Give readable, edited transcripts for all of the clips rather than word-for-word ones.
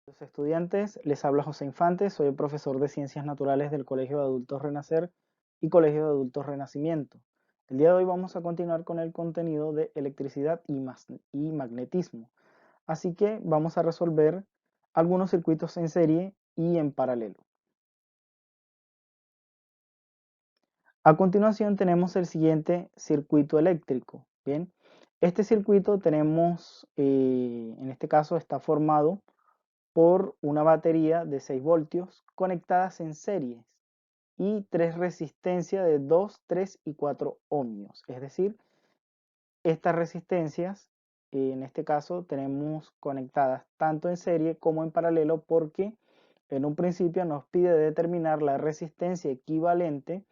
Los estudiantes, les habla José Infante, soy el profesor de Ciencias Naturales del Colegio de Adultos Renacer y Colegio de Adultos Renacimiento. El día de hoy vamos a continuar con el contenido de electricidad y magnetismo. Así que vamos a resolver algunos circuitos en serie y en paralelo. A continuación tenemos el siguiente circuito eléctrico. Bien, este circuito tenemos, en este caso está formado por una batería de 6 voltios conectadas en series y 3 resistencias de 2, 3 y 4 ohmios. Es decir, estas resistencias, en este caso, tenemos conectadas tanto en serie como en paralelo porque en un principio nos pide determinar la resistencia equivalente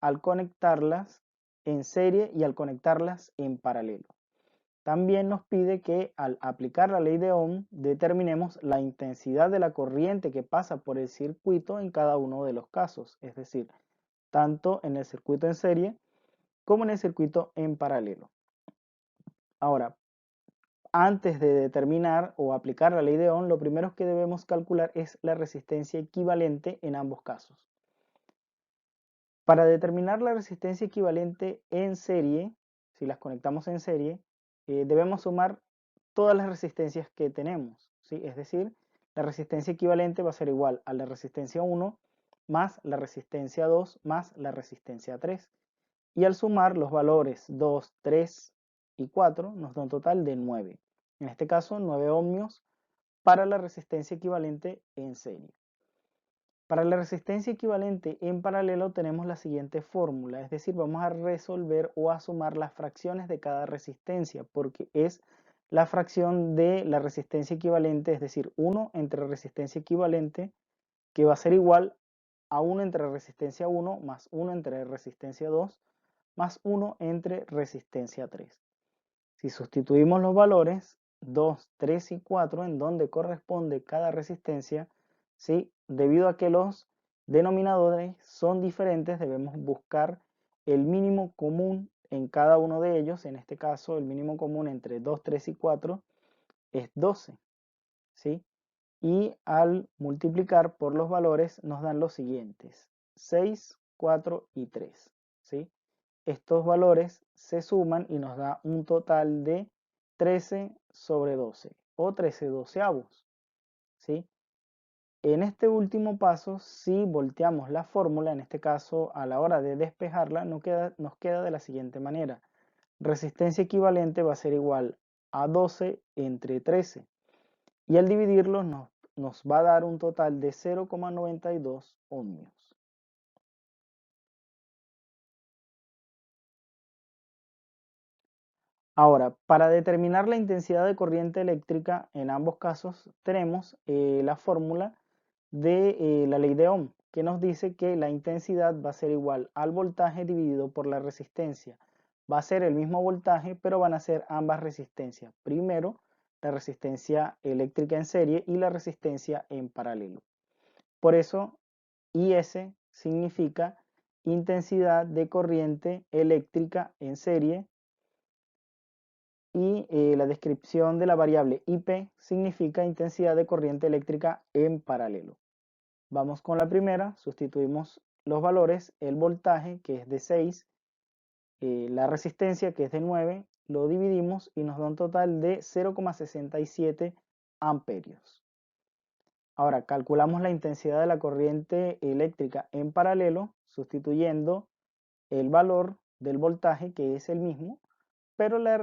al conectarlas en serie y al conectarlas en paralelo. También nos pide que al aplicar la ley de Ohm determinemos la intensidad de la corriente que pasa por el circuito en cada uno de los casos, es decir, tanto en el circuito en serie como en el circuito en paralelo. Ahora, antes de determinar o aplicar la ley de Ohm, lo primero que debemos calcular es la resistencia equivalente en ambos casos. Para determinar la resistencia equivalente en serie, si las conectamos en serie, debemos sumar todas las resistencias que tenemos, ¿sí? Es decir, la resistencia equivalente va a ser igual a la resistencia 1 más la resistencia 2 más la resistencia 3. Y al sumar los valores 2, 3 y 4 nos da un total de 9. En este caso, 9 ohmios para la resistencia equivalente en serie. Para la resistencia equivalente en paralelo tenemos la siguiente fórmula, es decir, vamos a resolver o a sumar las fracciones de cada resistencia, porque es la fracción de la resistencia equivalente, es decir, 1 entre resistencia equivalente, que va a ser igual a 1 entre resistencia 1 más 1 entre resistencia 2 más 1 entre resistencia 3. Si sustituimos los valores 2, 3 y 4 en donde corresponde cada resistencia, ¿sí? Debido a que los denominadores son diferentes, debemos buscar el mínimo común en cada uno de ellos. En este caso, el mínimo común entre 2, 3 y 4 es 12, ¿sí? Y al multiplicar por los valores nos dan los siguientes: 6, 4 y 3, ¿sí? Estos valores se suman y nos da un total de 13 sobre 12 o 13 doceavos, ¿sí? En este último paso, si volteamos la fórmula, en este caso a la hora de despejarla, nos queda de la siguiente manera. Resistencia equivalente va a ser igual a 12 entre 13 y al dividirlo nos va a dar un total de 0,92 ohmios. Ahora, para determinar la intensidad de corriente eléctrica, en ambos casos tenemos la fórmula de la ley de Ohm, que nos dice que la intensidad va a ser igual al voltaje dividido por la resistencia. Va a ser el mismo voltaje, pero van a ser ambas resistencias. Primero, la resistencia eléctrica en serie y la resistencia en paralelo. Por eso, IS significa intensidad de corriente eléctrica en serie y la descripción de la variable IP significa intensidad de corriente eléctrica en paralelo. Vamos con la primera, sustituimos los valores, el voltaje que es de 6, la resistencia que es de 9, lo dividimos y nos da un total de 0,67 amperios. Ahora calculamos la intensidad de la corriente eléctrica en paralelo, sustituyendo el valor del voltaje que es el mismo, pero la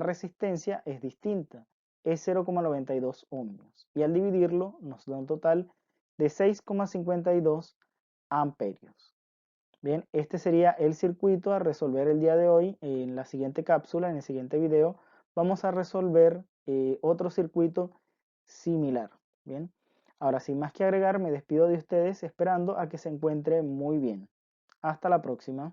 resistencia es distinta, es 0,92 ohmios y al dividirlo nos da un total de 6,52 amperios. Bien, este sería el circuito a resolver el día de hoy. En la siguiente cápsula, en el siguiente video, vamos a resolver otro circuito similar. Bien, ahora sin más que agregar, me despido de ustedes esperando a que se encuentre muy bien. Hasta la próxima.